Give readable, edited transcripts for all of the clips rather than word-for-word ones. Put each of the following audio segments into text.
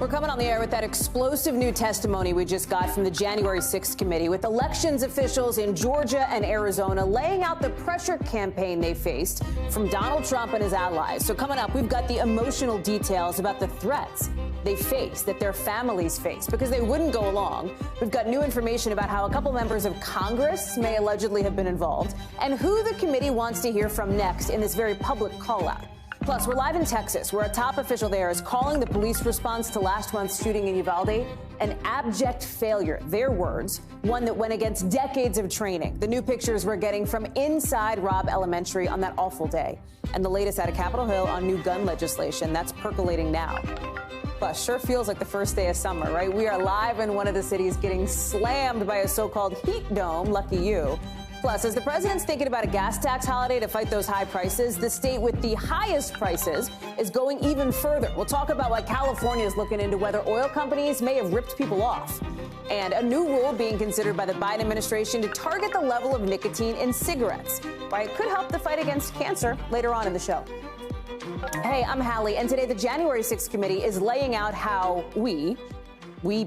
coming on the air with that explosive new testimony we just got from the January 6th committee, with elections officials in Georgia and Arizona laying out the pressure campaign they faced from Donald Trump and his allies. So coming up, we've got the emotional details about the threats they face, that their families face, because they wouldn't go along. We've got new information about how a couple members of Congress may allegedly have been involved, and who the committee wants to hear from next in this very public call-out. Plus, we're live in Texas, where a top official there is calling the police response to last month's shooting in Uvalde an abject failure. Their words, one that went against decades of training. The new pictures we're getting from inside Robb Elementary on that awful day. And the latest out of Capitol Hill on new gun legislation that's percolating now. Plus, sure feels like the first day of summer, right? We are live in one of the cities getting slammed by a so-called heat dome. Lucky you. Plus, as the president's thinking about a gas tax holiday to fight those high prices, the state with the highest prices is going even further. We'll talk about what California is looking into, whether oil companies may have ripped people off, and a new rule being considered by the Biden administration to target the level of nicotine in cigarettes. Why it could help the fight against cancer later on in the show. Hey, I'm Hallie, and today the January 6th committee is laying out how we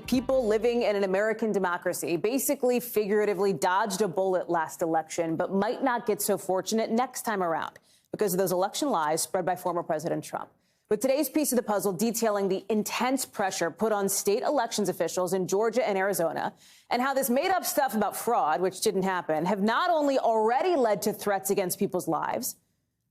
people living in an American democracy basically figuratively dodged a bullet last election, but might not get so fortunate next time around because of those election lies spread by former President Trump. With today's piece of the puzzle detailing the intense pressure put on state elections officials in Georgia and Arizona, and how this made-up stuff about fraud, which didn't happen, have not only already led to threats against people's lives,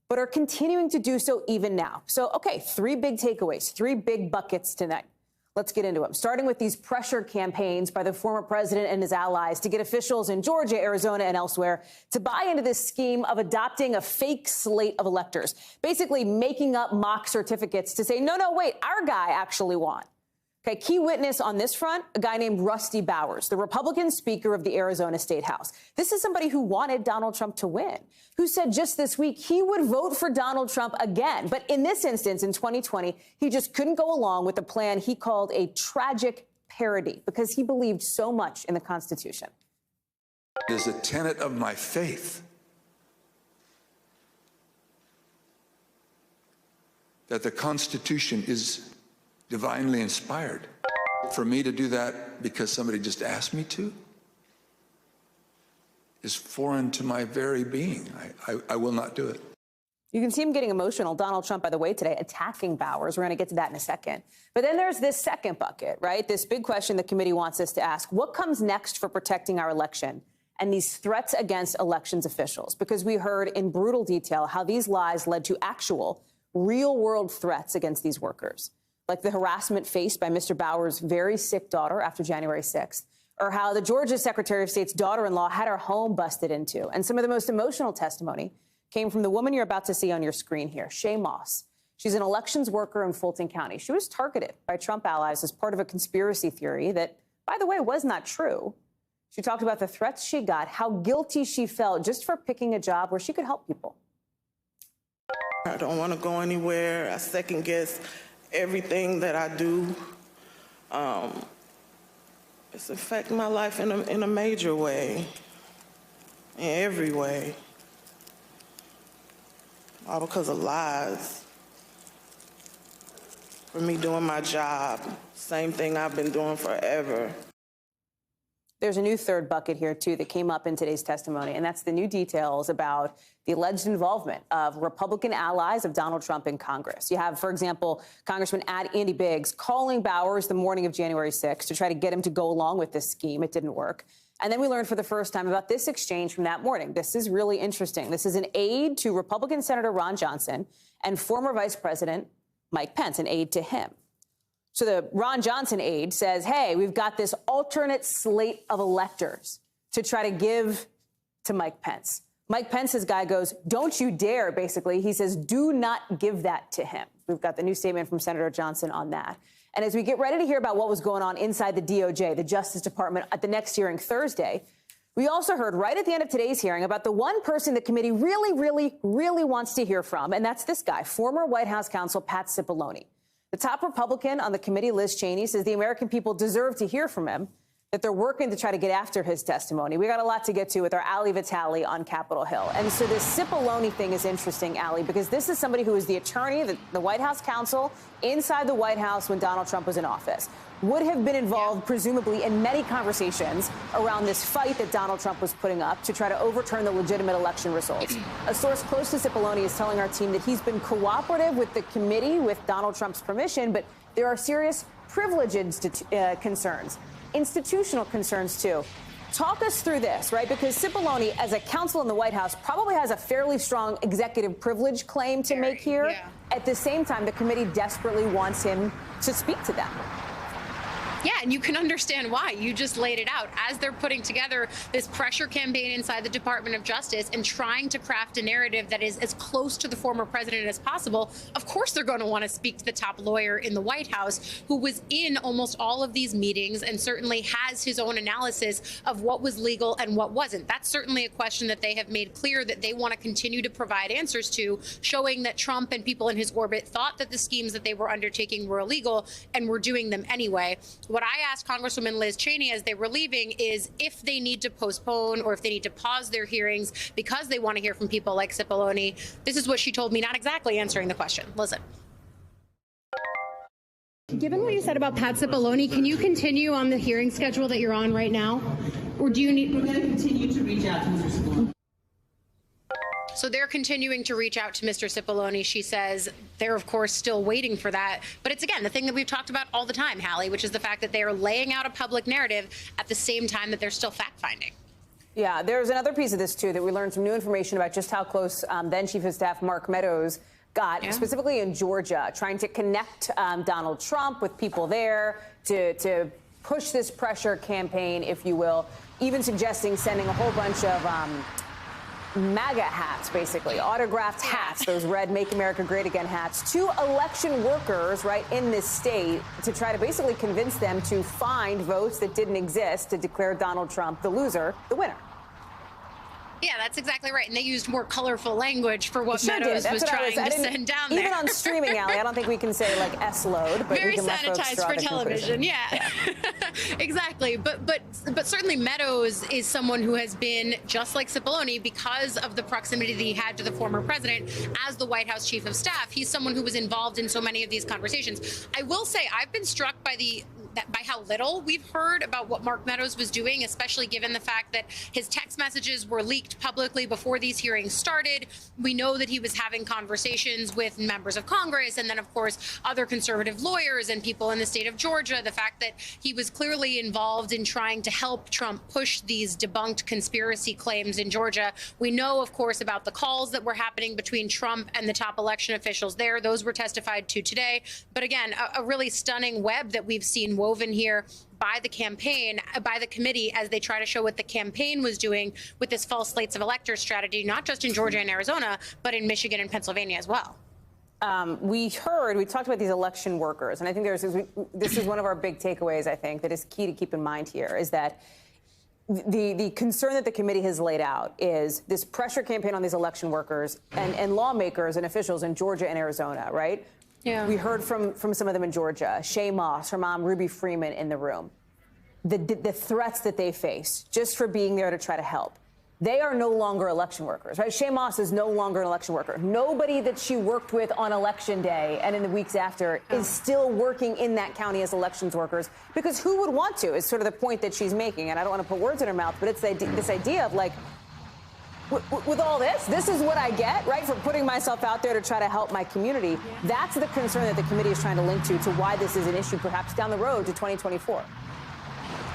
but are continuing to do so even now. So, okay, three big takeaways, three big buckets tonight. Let's get into them, starting with these pressure campaigns by the former president and his allies to get officials in Georgia, Arizona, and elsewhere to buy into this scheme of adopting a fake slate of electors, basically making up mock certificates to say, no, wait, our guy actually won. Okay, key witness on this front, a guy named Rusty Bowers, the Republican Speaker of the Arizona State House. This is somebody who wanted Donald Trump to win, who said just this week he would vote for Donald Trump again. But in this instance, in 2020, he just couldn't go along with the plan he called a tragic parody because he believed so much in the Constitution. It is a tenet of my faith that the Constitution is divinely inspired. For me to do that because somebody just asked me to is foreign to my very being. I will not do it. You can see him getting emotional. Donald Trump, by the way, today attacking Bowers. We're going to get to that in a second. But then there's this second bucket, right? This big question the committee wants us to ask. What comes next for protecting our election and these threats against elections officials? Because we heard in brutal detail how these lies led to actual real-world threats against these workers, like the harassment faced by Mr. Bowers' very sick daughter after January 6th, or how the Georgia Secretary of State's daughter-in-law had her home busted into. And some of the most emotional testimony came from the woman you're about to see on your screen here, Shay Moss. She's an elections worker in Fulton County. She was targeted by Trump allies as part of a conspiracy theory that, by the way, was not true. She talked about the threats she got, how guilty she felt just for picking a job where she could help people. I don't want to go anywhere. I second guess everything that I do. It's affecting my life in a major way, in every way, all because of lies. For me doing my job, same thing I've been doing forever. There's a new third bucket here, too, that came up in today's testimony, and that's the new details about the alleged involvement of Republican allies of Donald Trump in Congress. You have, for example, Congressman Andy Biggs calling Bowers the morning of January 6th to try to get him to go along with this scheme. It didn't work. And then we learned for the first time about this exchange from that morning. This is really interesting. This is an aide to Republican Senator Ron Johnson and former Vice President Mike Pence, an aide to him. So the Ron Johnson aide says, hey, we've got this alternate slate of electors to try to give to Mike Pence. Mike Pence's guy goes, don't you dare, basically. He says, do not give that to him. We've got the new statement from Senator Johnson on that. And as we get ready to hear about what was going on inside the DOJ, the Justice Department, at the next hearing Thursday, we also heard right at the end of today's hearing about the one person the committee really wants to hear from, and that's this guy, former White House counsel Pat Cipollone. The top Republican on the committee, Liz Cheney, says the American people deserve to hear from him. that they're working to try to get after his testimony. We got a lot to get to with our Hallie Vitale on Capitol Hill. And so this CIPOLLONE thing is interesting, Hallie, because this is somebody who was the attorney, the White House counsel inside the White House when Donald Trump was in office, would have been involved, presumably, in many conversations around this fight that Donald Trump was putting up to try to overturn the legitimate election results. A source close to CIPOLLONE is telling our team that he's been cooperative with the committee with Donald Trump's permission, but there are serious privilege concerns. Institutional concerns, too. Talk us through this, right? Because CIPOLLONE, as a counsel in the White House, probably has a fairly strong executive privilege claim to make here. Yeah. At the same time, the committee desperately wants him to speak to them. Yeah, and you can understand why. You just laid it out. As they're putting together this pressure campaign inside the Department of Justice and trying to craft a narrative that is as close to the former president as possible, of course they're going to want to speak to the top lawyer in the White House, who was in almost all of these meetings and certainly has his own analysis of what was legal and what wasn't. That's certainly a question that they have made clear that they want to continue to provide answers to, showing that Trump and people in his orbit thought that the schemes that they were undertaking were illegal and were doing them anyway. What I asked Congresswoman Liz Cheney as they were leaving is if they need to postpone or if they need to pause their hearings because they want to hear from people like CIPOLLONE. This is what she told me, not exactly answering the question. Listen. Given what you said about Pat CIPOLLONE, can you continue on the hearing schedule that you're on right now? Or do you need... We're going to continue to reach out to Mr. CIPOLLONE. So they're continuing to reach out to Mr. CIPOLLONE. She says they're, of course, still waiting for that. But it's, again, the thing that we've talked about all the time, Hallie, which is the fact that they are laying out a public narrative at the same time that they're still fact-finding. Yeah, there's another piece of this, too, that we learned some new information about just how close then Chief of Staff Mark Meadows got, specifically in Georgia, trying to connect Donald Trump with people there to push this pressure campaign, if you will, even suggesting sending a whole bunch of MAGA hats, basically, autographed hats, those red Make America Great Again hats, to election workers, right, in this state to try to basically convince them to find votes that didn't exist to declare Donald Trump the loser, the winner. Yeah, that's exactly right. And they used more colorful language for what Meadows was trying to send down there. Even on streaming, Hallie, I don't think we can say, like, S-load. But very sanitized for television, yeah. Exactly. But certainly Meadows is someone who has been, just like CIPOLLONE, because of the proximity that he had to the former president as the White House Chief of Staff. He's someone who was involved in so many of these conversations. I will say I've been struck by how little we've heard about what Mark Meadows was doing, especially given the fact that his text messages were leaked publicly before these hearings started. We know that he was having conversations with members of Congress and then, of course, other conservative lawyers and people in the state of Georgia. The fact that he was clearly involved in trying to help Trump push these debunked conspiracy claims in Georgia. We know, of course, about the calls that were happening between Trump and the top election officials there. Those were testified to today. But again, a really stunning web that we've seen woven here by the campaign, by the committee, as they try to show what the campaign was doing with this false slates of electors strategy, not just in Georgia and Arizona, but in Michigan and Pennsylvania as well. We talked about these election workers, and I think this is one of our big takeaways, I think, that is key to keep in mind here, is that the concern that the committee has laid out is this pressure campaign on these election workers and lawmakers and officials in Georgia and Arizona, right? Yeah. We heard from some of them in Georgia, Shay Moss, her mom, Ruby Freeman, in the room. The threats that they face just for being there to try to help. They are no longer election workers, right? Shay Moss is no longer an election worker. Nobody that she worked with on Election Day and in the weeks after is still working in that county as elections workers, because who would want to, is sort of the point that she's making. And I don't want to put words in her mouth, but it's this idea of, like, with all this is what I get, right, for putting myself out there to try to help my community. Yeah. That's the concern that the committee is trying to link to why this is an issue perhaps down the road to 2024.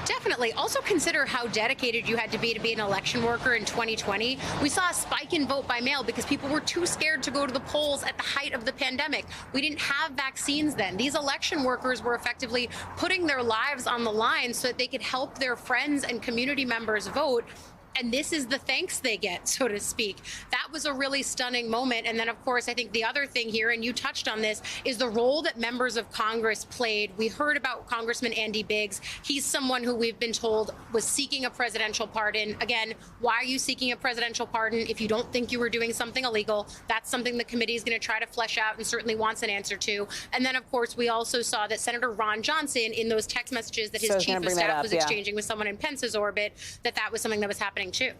Definitely. Also consider how dedicated you had to be an election worker in 2020. We saw a spike in vote by mail because people were too scared to go to the polls at the height of the pandemic. We didn't have vaccines then. These election workers were effectively putting their lives on the line so that they could help their friends and community members vote. and this is the thanks they get, so to speak. That was a really stunning moment. And then, of course, I think the other thing here, and you touched on this, is the role that members of Congress played. We heard about Congressman Andy Biggs. He's someone who we've been told was seeking a presidential pardon. Again, why are you seeking a presidential pardon if you don't think you were doing something illegal? That's something the committee is going to try to flesh out and certainly wants an answer to. And then, of course, we also saw that Senator Ron Johnson, in those text messages that his chief of staff was exchanging with someone in Pence's orbit, that was something that was happening too.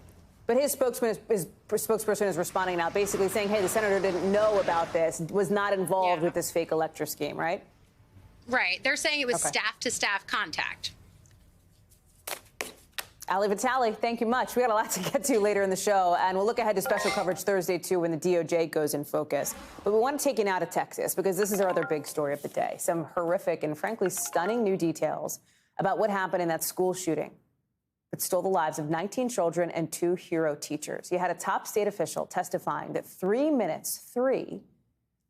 But his spokesperson is responding now, basically saying, hey, the senator didn't know about this, was not involved with this fake elector scheme, right? Right. They're saying it was staff-to-staff contact. Hallie Vitale, thank you much. We got a lot to get to later in the show, and we'll look ahead to special coverage Thursday, too, when the DOJ goes in focus. But we want to take you now to Texas, because this is our other big story of the day. Some horrific and, frankly, stunning new details about what happened in that school shooting that stole the lives of 19 children and 2 hero teachers. You had a top state official testifying that 3 minutes,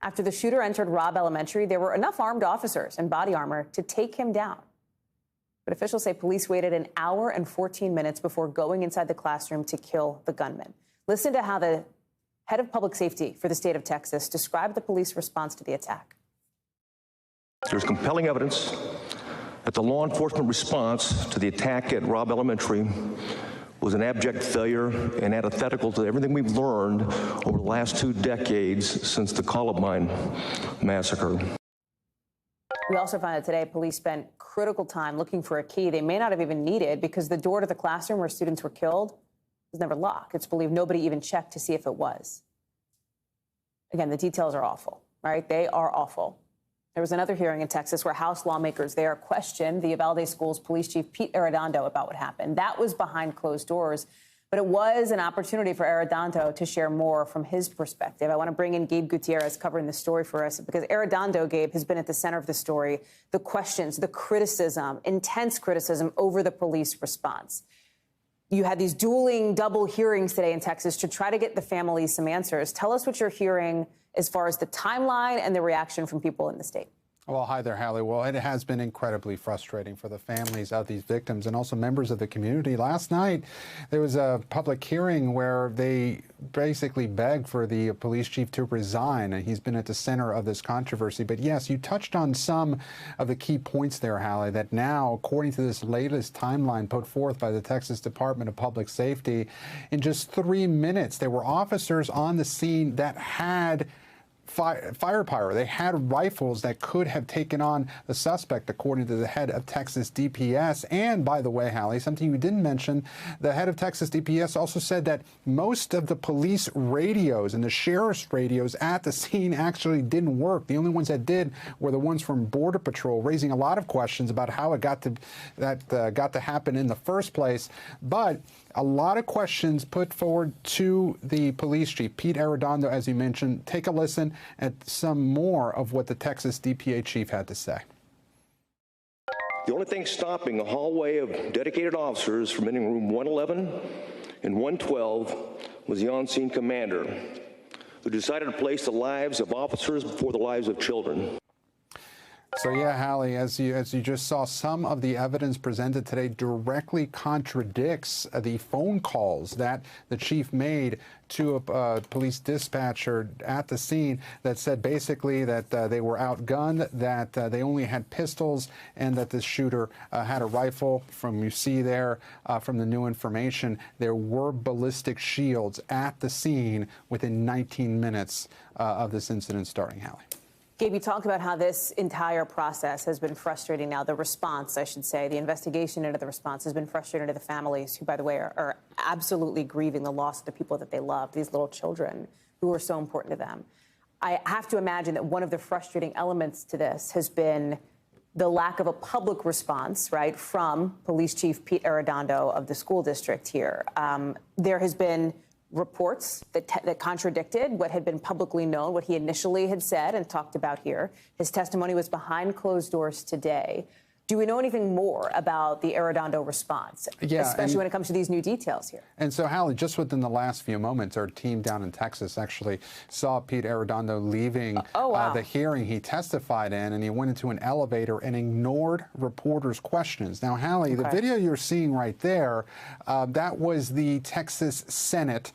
after the shooter entered Robb Elementary, there were enough armed officers in body armor to take him down. But officials say police waited an hour and 14 minutes before going inside the classroom to kill the gunman. Listen to how the head of public safety for the state of Texas described the police response to the attack. There's compelling evidence that the law enforcement response to the attack at Robb Elementary was an abject failure and antithetical to everything we've learned over the last 2 decades since the Columbine massacre. We also found out today police spent critical time looking for a key they may not have even needed because the door to the classroom where students were killed was never locked. It's believed nobody even checked to see if it was. Again, the details are awful, right? They are awful. There was another hearing in Texas where House lawmakers there questioned the Uvalde School's police chief, Pete Arredondo, about what happened. That was behind closed doors, but it was an opportunity for Arredondo to share more from his perspective. I want to bring in Gabe Gutierrez covering the story for us because Arredondo, Gabe, has been at the center of the story, the questions, the criticism, intense criticism over the police response. You had these double hearings today in Texas to try to get the families some answers. Tell us what you're hearing as far as the timeline and the reaction from people in the state. Well, hi there, Hallie. Well, it has been incredibly frustrating for the families of these victims and also members of the community. Last night, there was a public hearing where they basically begged for the police chief to resign, and he's been at the center of this controversy. But yes, you touched on some of the key points there, Hallie, that now, according to this latest timeline put forth by the Texas Department of Public Safety, in just 3 minutes, there were officers on the scene that had firepower. They had rifles that could have taken on the suspect, according to the head of Texas DPS. And by the way, Hallie, something you didn't mention, the head of Texas DPS also said that most of the police radios and the sheriff's radios at the scene actually didn't work. The only ones that did were the ones from Border Patrol, raising a lot of questions about how it got to happen in the first place. But a lot of questions put forward to the police chief, Pete Arredondo, as you mentioned. Take a listen at some more of what the Texas DPA chief had to say. The only thing stopping a hallway of dedicated officers from entering room 111 and 112 was the on-scene commander, who decided to place the lives of officers before the lives of children. So yeah, Hallie, as you just saw, some of the evidence presented today directly contradicts the phone calls that the chief made to a police dispatcher at the scene that said basically that they were outgunned, that they only had pistols, and that the shooter had a rifle. From you see there, from the new information, there were ballistic shields at the scene within 19 minutes of this incident starting, Hallie. Gabe, you talked about how this entire process has been frustrating now. The response, I should say, the investigation into the response has been frustrating to the families who, by the way, are absolutely grieving the loss of the people that they love, these little children who are so important to them. I have to imagine that one of the frustrating elements to this has been the lack of a public response, right, from Police Chief Pete Arredondo of the school district here. There has been reports that contradicted what had been publicly known, what he initially had said and talked about here. His testimony was behind closed doors today. Do we know anything more about the Arredondo response, especially when it comes to these new details here? And so, Hallie, just within the last few moments, our team down in Texas actually saw Pete Arredondo leaving the hearing he testified in, and he went into an elevator and ignored reporters' questions. Now, Hallie, the video you're seeing right there, that was the Texas Senate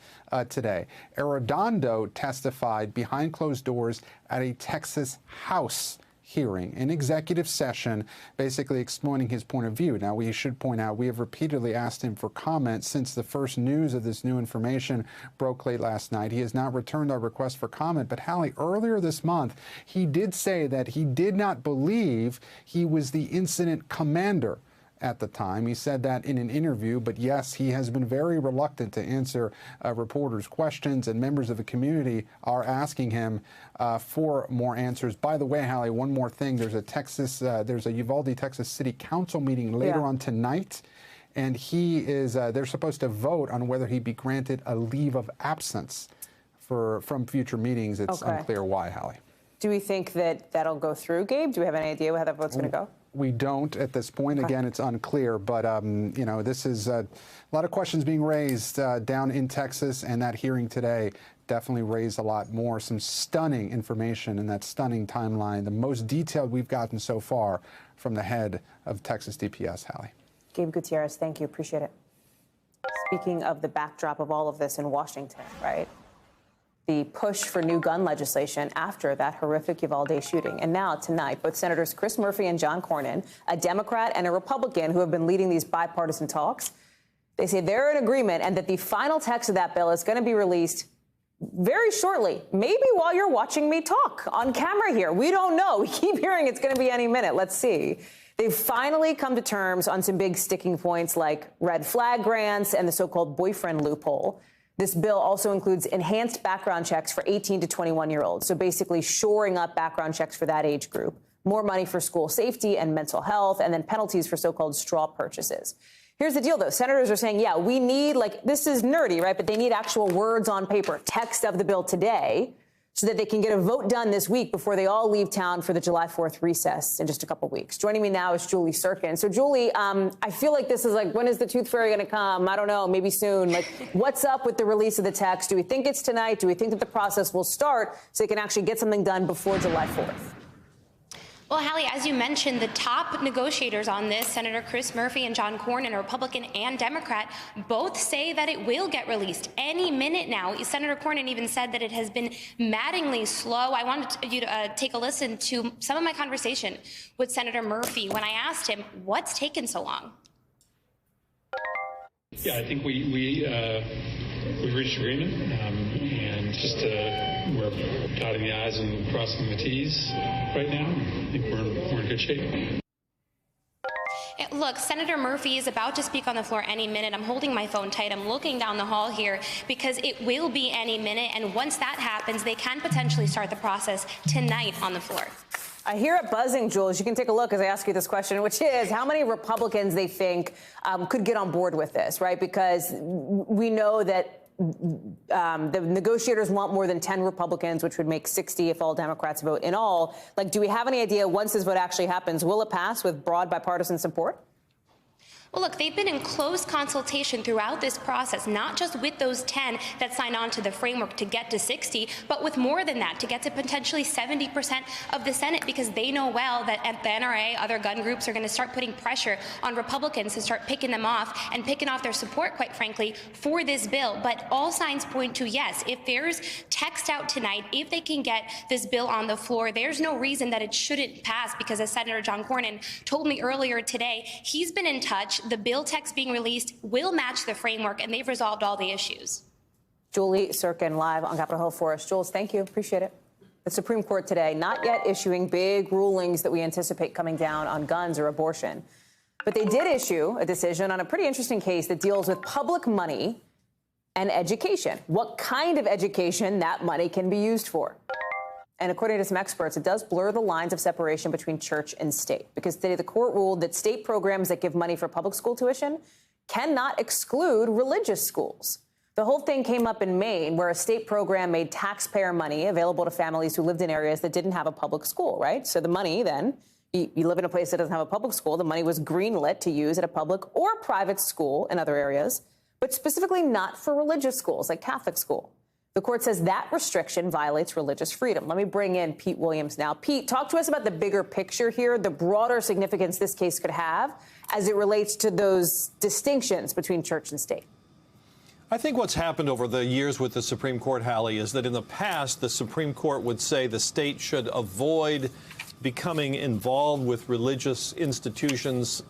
today. Arredondo testified behind closed doors at a Texas House hearing, in executive session, basically explaining his point of view. Now, we should point out, we have repeatedly asked him for comment since the first news of this new information broke late last night. He has not returned our request for comment. But, Hallie, earlier this month, he did say that he did not believe he was the incident commander at the time. He said that in an interview, but yes, he has been very reluctant to answer reporters' questions, and members of the community are asking him for more answers. By the way, Hallie, one more thing. There's a Uvalde, Texas City Council meeting later on tonight, and they're supposed to vote on whether he be granted a leave of absence from future meetings. It's unclear why, Hallie. Do we think that that'll go through, Gabe? Do we have any idea how that vote's going to go? We don't at this point. Again, it's unclear, but you know, this is a lot of questions being raised down in Texas, and that hearing today definitely raised a lot more. Some stunning information in that stunning timeline, the most detailed we've gotten so far from the head of Texas DPS, Hallie. Gabe Gutierrez, thank you. Appreciate it. Speaking of the backdrop of all of this in Washington, right? The push for new gun legislation after that horrific Uvalde shooting. And now, tonight, both Senators Chris Murphy and John Cornyn, a Democrat and a Republican who have been leading these bipartisan talks, they say they're in agreement and that the final text of that bill is going to be released very shortly, maybe while you're watching me talk on camera here. We don't know. We keep hearing it's going to be any minute. Let's see. They've finally come to terms on some big sticking points like red flag grants and the so-called boyfriend loophole. This bill also includes enhanced background checks for 18 to 21-year-olds. So basically shoring up background checks for that age group, more money for school safety and mental health, and then penalties for so-called straw purchases. Here's the deal, though. Senators are saying, yeah, we need, this is nerdy, right? But they need actual words on paper, text of the bill today, so that they can get a vote done this week before they all leave town for the July 4th recess in just a couple weeks. Joining me now is Julie Sirkin. So, Julie, I feel like this is when is the tooth fairy going to come? I don't know, maybe soon. What's up with the release of the text? Do we think it's tonight? Do we think that the process will start so they can actually get something done before July 4th? Well, Hallie, as you mentioned, the top negotiators on this, Senator Chris Murphy and John Cornyn, a Republican and Democrat, both say that it will get released any minute now. Senator Cornyn even said that it has been maddeningly slow. I wanted you to take a listen to some of my conversation with Senator Murphy when I asked him, what's taken so long? Yeah, I think we reached agreement, and just we're dotting the I's and crossing the T's right now. I think we're in good shape. Look, Senator Murphy is about to speak on the floor any minute. I'm holding my phone tight. I'm looking down the hall here because it will be any minute. And once that happens, they can potentially start the process tonight on the floor. I hear it buzzing, Jules. You can take a look as I ask you this question, which is how many Republicans they think could get on board with this, right? Because we know that the negotiators want more than 10 Republicans, which would make 60 if all Democrats vote in all. Do we have any idea once this vote actually happens, will it pass with broad bipartisan support? Well, look, they've been in close consultation throughout this process, not just with those 10 that signed on to the framework to get to 60, but with more than that, to get to potentially 70% of the Senate, because they know well that at the NRA, other gun groups are going to start putting pressure on Republicans to start picking them off and picking off their support, quite frankly, for this bill. But all signs point to yes, if there's text out tonight, if they can get this bill on the floor, there's no reason that it shouldn't pass, because as Senator John Cornyn told me earlier today, he's been in touch. The bill text being released will match the framework, and they've resolved all the issues. Julie Sirkin live on Capitol Hill for us. Jules, thank you. Appreciate it. The Supreme Court today not yet issuing big rulings that we anticipate coming down on guns or abortion. But they did issue a decision on a pretty interesting case that deals with public money and education. What kind of education that money can be used for. And according to some experts, it does blur the lines of separation between church and state, because today the court ruled that state programs that give money for public school tuition cannot exclude religious schools. The whole thing came up in Maine, where a state program made taxpayer money available to families who lived in areas that didn't have a public school, right? So the money then You live in a place that doesn't have a public school. The money was greenlit to use at a public or private school in other areas, but specifically not for religious schools like Catholic school. The court says that restriction violates religious freedom. Let me bring in Pete Williams now. Pete, talk to us about the bigger picture here, the broader significance this case could have as it relates to those distinctions between church and state. I think what's happened over the years with the Supreme Court, Hallie, is that in the past, the Supreme Court would say the state should avoid becoming involved with religious institutions,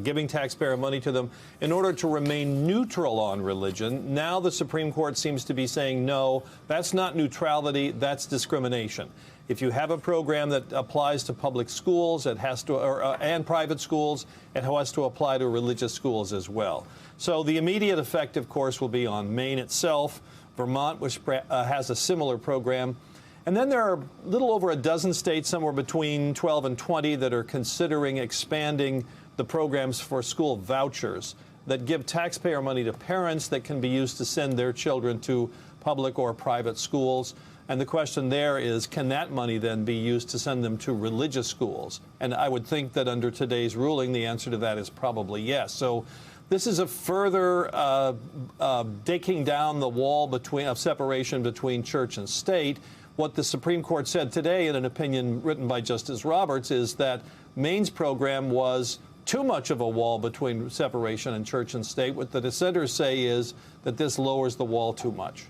giving taxpayer money to them, in order to remain neutral on religion. Now the Supreme Court seems to be saying, no, that's not neutrality, that's discrimination. If you have a program that applies to public schools, it has to, and private schools, it has to apply to religious schools as well. So the immediate effect, of course, will be on Maine itself, Vermont, which has a similar program. And then there are a little over a dozen states, somewhere between 12 and 20, that are considering expanding the programs for school vouchers that give taxpayer money to parents that can be used to send their children to public or private schools. And the question there is, can that money then be used to send them to religious schools? And I would think that under today's ruling, the answer to that is probably yes. So this is a further taking down the wall of separation between church and state. What the Supreme Court said today in an opinion written by Justice Roberts is that Maine's program was too much of a wall between separation and church and state. What the dissenters say is that this lowers the wall too much.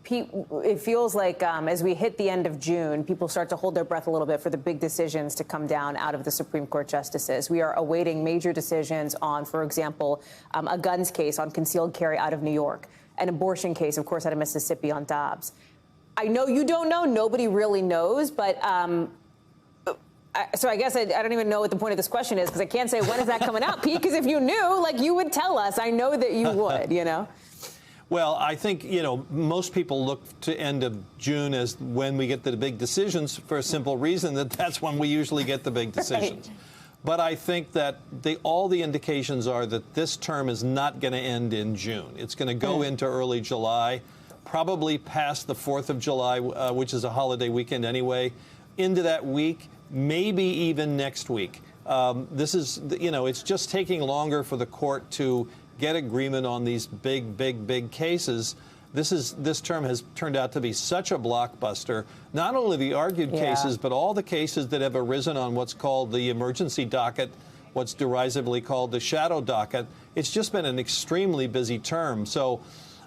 Pete, it feels like as we hit the end of June, people start to hold their breath a little bit for the big decisions to come down out of the Supreme Court justices. We are awaiting major decisions on, for example, a guns case on concealed carry out of New York, an abortion case, of course, out of Mississippi on Dobbs. I know you don't know. Nobody really knows. But so I guess I don't even know what the point of this question is, because I can't say when is that coming out, Pete, because if you knew, like, you would tell us. I know that you would, you know. Well, I think, you know, most people look to end of June as when we get the big decisions for a simple reason that that's when we usually get the big decisions. Right. But I think that all the indications are that this term is not going to end in June. It's going to go into early July. Probably past the 4th of July, which is a holiday weekend anyway, into that week, maybe even next week. This is, you know, it's just taking longer for the court to get agreement on these big cases. This term has turned out to be such a blockbuster. Not only the argued cases, but all the cases that have arisen on what's called the emergency docket, what's derisively called the shadow docket. It's just been an extremely busy term. So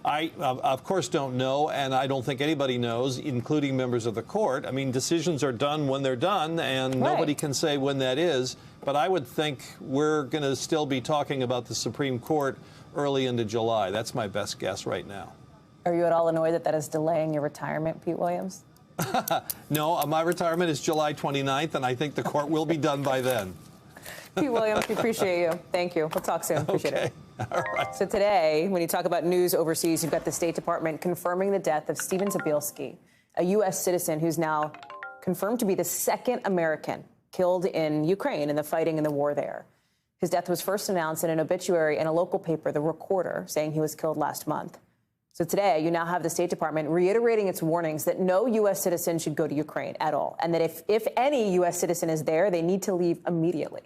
I, of course, don't know, and I don't think anybody knows, including members of the court. I mean, decisions are done when they're done, and nobody can say when that is. But I would think we're going to still be talking about the Supreme Court early into July. That's my best guess right now. Are you at all annoyed that that is delaying your retirement, Pete Williams? No, my retirement is July 29th, and I think the court will be done by then. Pete Williams, we appreciate you. Thank you. We'll talk soon. Appreciate it. All right. So today, when you talk about news overseas, you've got the State Department confirming the death of Steven Zabielski, a U.S. citizen who's now confirmed to be the second American killed in Ukraine in the fighting in the war there. His death was first announced in an obituary in a local paper, The Recorder, saying he was killed last month. So today, you now have the State Department reiterating its warnings that no U.S. citizen should go to Ukraine at all, and that if any U.S. citizen is there, they need to leave immediately.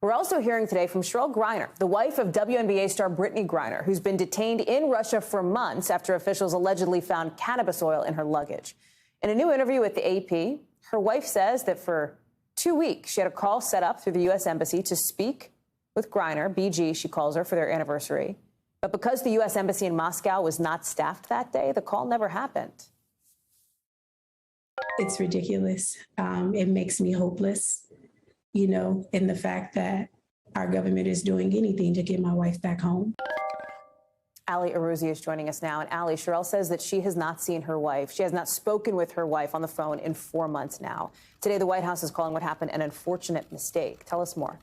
We're also hearing today from Cheryl Griner, the wife of WNBA star Brittany Griner, who's been detained in Russia for months after officials allegedly found cannabis oil in her luggage. In a new interview with the AP, her wife says that for 2 weeks, she had a call set up through the U.S. Embassy to speak with Griner, BG, she calls her, for their anniversary. But because the U.S. Embassy in Moscow was not staffed that day, the call never happened. It's ridiculous. It makes me hopeless, you know, in the fact that our government is doing anything to get my wife back home. Hallie is joining us now. And Hallie, Cheryl says that she has not seen her wife. She has not spoken with her wife on the phone in 4 months now. Today, the White House is calling what happened an unfortunate mistake. Tell us more.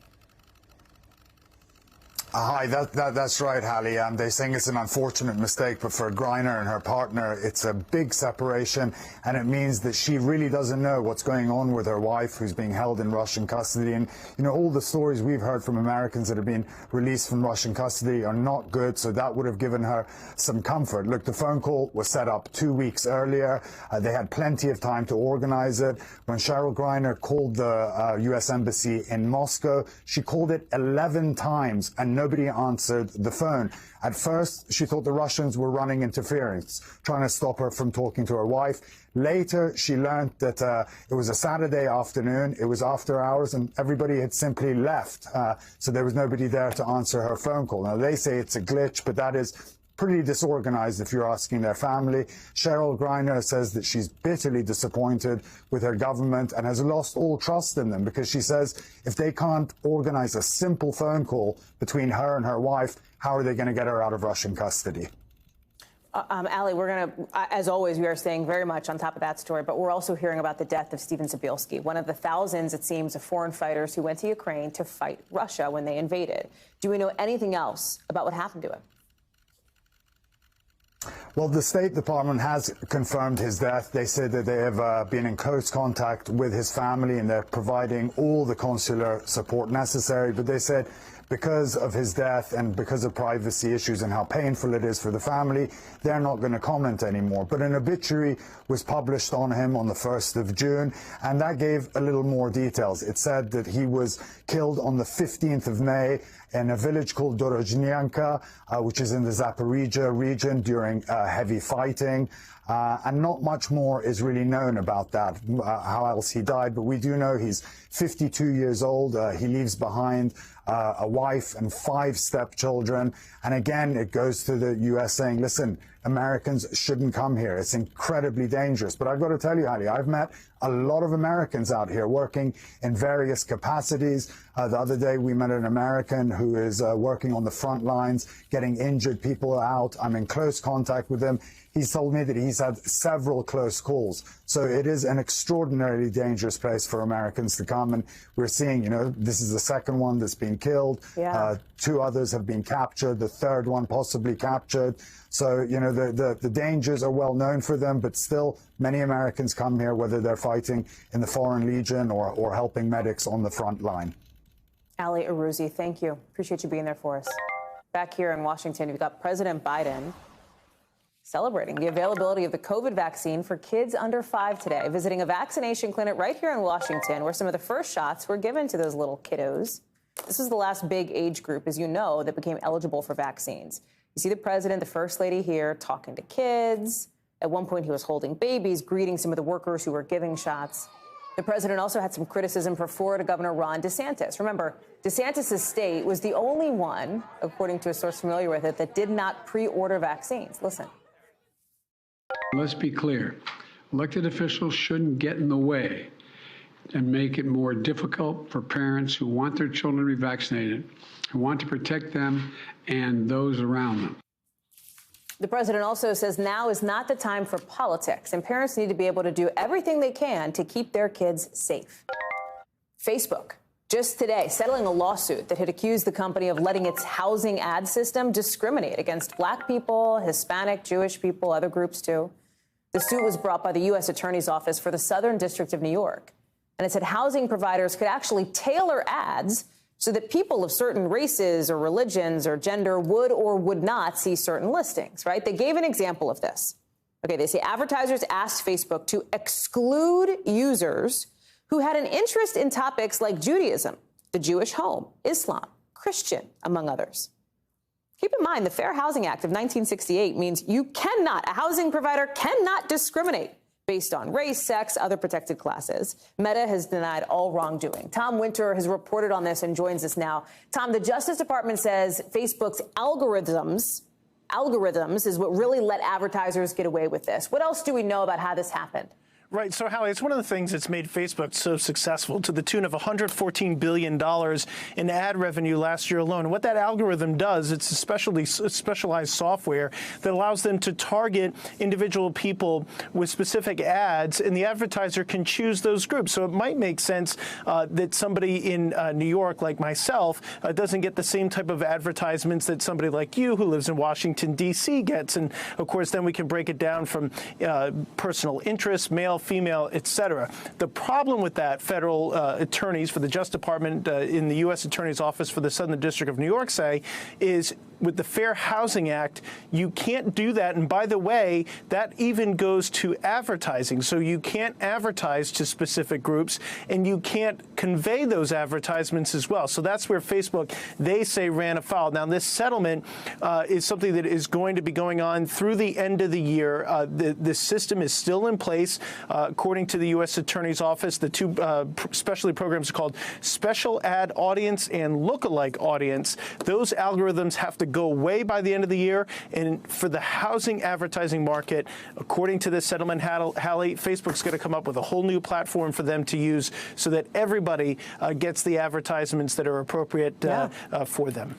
Hi, that's right, Hallie. They're saying it's an unfortunate mistake, but for Greiner and her partner, it's a big separation, and it means that she really doesn't know what's going on with her wife, who's being held in Russian custody. And, you know, all the stories we've heard from Americans that have been released from Russian custody are not good, so that would have given her some comfort. Look, the phone call was set up 2 weeks earlier. They had plenty of time to organize it. When Cheryl Greiner called the U.S. Embassy in Moscow, she called it 11 times, and nobody answered the phone. At first, she thought the Russians were running interference, trying to stop her from talking to her wife. Later, she learned that it was a Saturday afternoon, it was after hours, and everybody had simply left. So there was nobody there to answer her phone call. Now, they say it's a glitch, but that is pretty disorganized if you're asking their family. Cheryl Greiner says that she's bitterly disappointed with her government and has lost all trust in them, because she says if they can't organize a simple phone call between her and her wife, how are they going to get her out of Russian custody? Hallie, we're going to, as always, we are staying very much on top of that story, but we're also hearing about the death of Stephen Zabielski, one of the thousands, it seems, of foreign fighters who went to Ukraine to fight Russia when they invaded. Do we know anything else about what happened to him? Well, the State Department has confirmed his death. They said that they have been in close contact with his family and they're providing all the consular support necessary. But they said because of his death and because of privacy issues and how painful it is for the family, they're not going to comment anymore. But an obituary was published on him on the 1st of June, and that gave a little more details. It said that he was killed on the 15th of May in a village called Dorozhnyanka, which is in the Zaporizhia region, during heavy fighting. And not much more is really known about that, how else he died. But we do know he's 52 years old. He leaves behind a wife and 5 stepchildren. And again, it goes to the U.S. saying, listen, Americans shouldn't come here. It's incredibly dangerous. But I've got to tell you, Hallie, I've met a lot of Americans out here working in various capacities. The other day, we met an American who is working on the front lines, getting injured people out. I'm in close contact with him. He's told me that he's had several close calls. So it is an extraordinarily dangerous place for Americans to come. And we're seeing, you know, this is the second one that's been killed. Yeah. 2 others have been captured. The 3rd one possibly captured. So, you know, the dangers are well known for them, but still many Americans come here, whether they're fighting in the Foreign Legion or helping medics on the front line. Hallie Aruzzi, thank you. Appreciate you being there for us. Back here in Washington, we've got President Biden celebrating the availability of the COVID vaccine for kids under 5 today, visiting a vaccination clinic right here in Washington, where some of the first shots were given to those little kiddos. This was the last big age group, as you know, that became eligible for vaccines. You see the president, the first lady here, talking to kids. At one point, he was holding babies, greeting some of the workers who were giving shots. The president also had some criticism for Florida Governor Ron DeSantis. Remember, DeSantis' state was the only one, according to a source familiar with it, that did not pre-order vaccines. Listen. Let's be clear. Elected officials shouldn't get in the way and make it more difficult for parents who want their children to be vaccinated, who want to protect them and those around them. The president also says now is not the time for politics, and parents need to be able to do everything they can to keep their kids safe. Facebook, just today, settling a lawsuit that had accused the company of letting its housing ad system discriminate against Black people, Hispanic, Jewish people, other groups too. The suit was brought by the U.S. Attorney's Office for the Southern District of New York. And it said housing providers could actually tailor ads so that people of certain races or religions or gender would or would not see certain listings, right? They gave an example of this. Okay, they say advertisers asked Facebook to exclude users who had an interest in topics like Judaism, the Jewish home, Islam, Christian, among others. Keep in mind, the Fair Housing Act of 1968 means a housing provider cannot discriminate based on race, sex, other protected classes. Meta has denied all wrongdoing. Tom Winter has reported on this and joins us now. Tom, the Justice Department says Facebook's algorithms is what really let advertisers get away with this. What else do we know about how this happened? Right. So, Hallie, it's one of the things that's made Facebook so successful, to the tune of $114 billion in ad revenue last year alone. And what that algorithm does, it's a specialized software that allows them to target individual people with specific ads, and the advertiser can choose those groups. So it might make sense that somebody in New York, like myself, doesn't get the same type of advertisements that somebody like you, who lives in Washington, D.C., gets. And, of course, then we can break it down from personal interests, male, female, etc. The problem with that, federal attorneys for the Justice Department in the U.S. Attorney's Office for the Southern District of New York say, is with the Fair Housing Act, you can't do that. And by the way, that even goes to advertising. So you can't advertise to specific groups, and you can't convey those advertisements as well. So that's where Facebook, they say, ran afoul. Now, this settlement is something that is going to be going on through the end of the year. The system is still in place. According to the U.S. Attorney's Office, the two specialty programs are called Special Ad Audience and Lookalike Audience. Those algorithms have to go away by the end of the year. And for the housing advertising market, according to this settlement, Hallie, Facebook's going to come up with a whole new platform for them to use so that everybody gets the advertisements that are appropriate for them.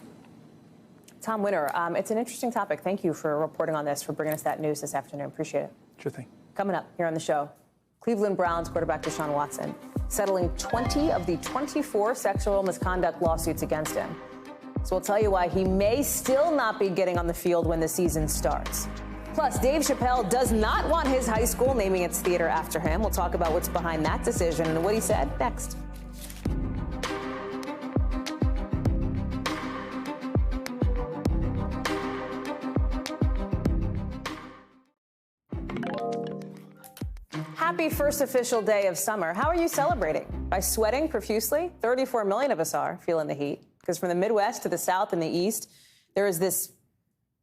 Tom Winter, it's an interesting topic. Thank you for reporting on this, for bringing us that news this afternoon. Appreciate it. Sure thing. Coming up here on the show, Cleveland Browns quarterback Deshaun Watson settling 20 of the 24 sexual misconduct lawsuits against him. So we'll tell you why he may still not be getting on the field when the season starts. Plus, Dave Chappelle does not want his high school naming its theater after him. We'll talk about what's behind that decision and what he said next. Happy first official day of summer. How are you celebrating? By sweating profusely? 34 million of us are feeling the heat. Because from the Midwest to the South and the East, there is this,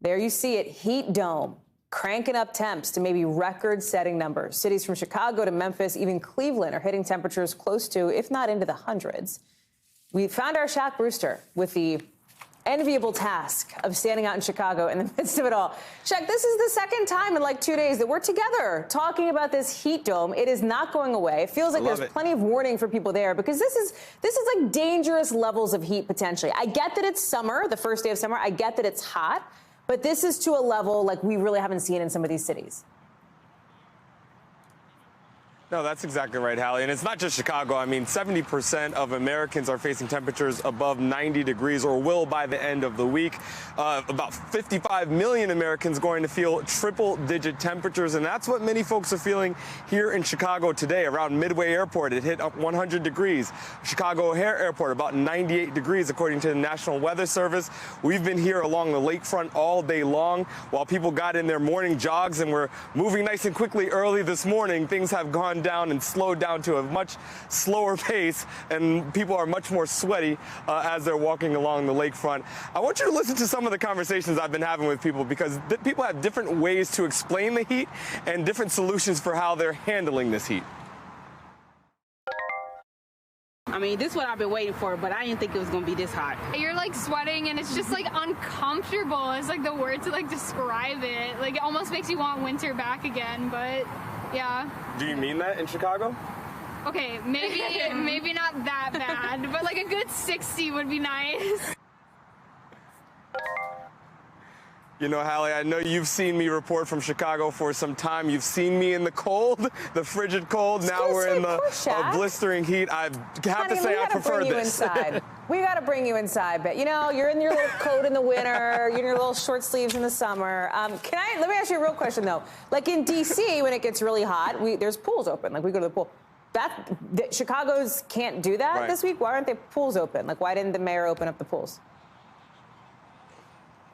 there you see it, heat dome, cranking up temps to maybe record-setting numbers. Cities from Chicago to Memphis, even Cleveland, are hitting temperatures close to, if not into the hundreds. We found our Shaq Brewster with the enviable task of standing out in Chicago in the midst of it all. Shaq, this is the second time in like 2 days that we're together talking about this heat dome. It is not going away. It feels like there's plenty of warning for people there, because this is like dangerous levels of heat potentially. I get that it's summer, the first day of summer. I get that it's hot, but this is to a level like we really haven't seen in some of these cities. No, that's exactly right, Hallie. And it's not just Chicago. I mean, 70% of Americans are facing temperatures above 90 degrees or will by the end of the week. About 55 million Americans going to feel triple-digit temperatures. And that's what many folks are feeling here in Chicago today. Around Midway Airport, it hit up 100 degrees. Chicago O'Hare Airport, about 98 degrees, according to the National Weather Service. We've been here along the lakefront all day long while people got in their morning jogs and were moving nice and quickly early this morning. Things have gone down and slowed down to a much slower pace, and people are much more sweaty as they're walking along the lakefront. I want you to listen to some of the conversations I've been having with people, because people have different ways to explain the heat and different solutions for how they're handling this heat. I mean, this is what I've been waiting for, but I didn't think it was going to be this hot. You're like sweating and it's just like uncomfortable. It's like the word to like describe it. Like it almost makes you want winter back again, but yeah. Do you mean that in Chicago? Okay, maybe not that bad, but like a good 60 would be nice. You know, Hallie, I know you've seen me report from Chicago for some time. You've seen me in the cold, the frigid cold. Now we're in the blistering heat. I have to say I prefer this. We got to bring you inside, but you know, you're in your little coat in the winter, you're in your little short sleeves in the summer. Let me ask you a real question though. Like in DC, when it gets really hot, there's pools open. Like we go to the pool. Chicago's can't do that this week. Why aren't their pools open? Like why didn't the mayor open up the pools?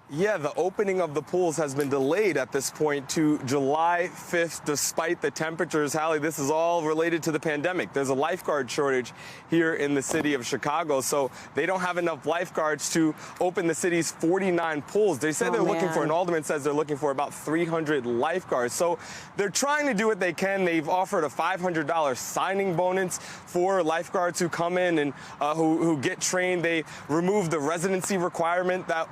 Yeah, the opening of the pools has been delayed at this point to July 5th, despite the temperatures. Hallie, this is all related to the pandemic. There's a lifeguard shortage here in the city of Chicago, so they don't have enough lifeguards to open the city's 49 pools. They said they're looking for, an alderman says they're looking for about 300 lifeguards. So they're trying to do what they can. They've offered a $500 signing bonus for lifeguards who come in and who get trained. They removed the residency requirement that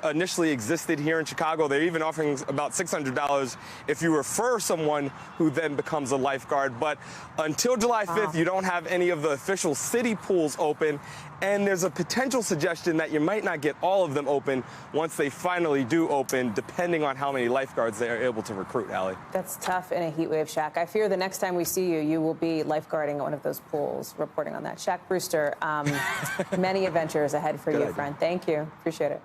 initially actually existed here in Chicago. They're even offering about $600 if you refer someone who then becomes a lifeguard. But until July 5th, you don't have any of the official city pools open. And there's a potential suggestion that you might not get all of them open once they finally do open, depending on how many lifeguards they are able to recruit, Hallie. That's tough in a heat wave, Shaq. I fear the next time we see you, you will be lifeguarding at one of those pools, reporting on that. Shaq Brewster, many adventures ahead for you, friend. Thank you. Appreciate it.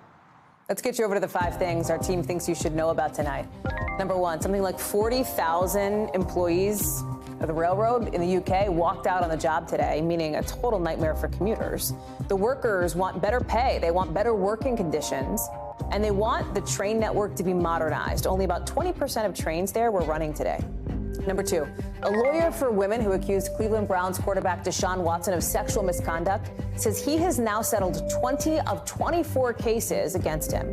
Let's get you over to the 5 things our team thinks you should know about tonight. Number 1, something like 40,000 employees of the railroad in the UK walked out on the job today, meaning a total nightmare for commuters. The workers want better pay, they want better working conditions, and they want the train network to be modernized. Only about 20% of trains there were running today. Number 2, a lawyer for women who accused Cleveland Browns quarterback Deshaun Watson of sexual misconduct says he has now settled 20 of 24 cases against him.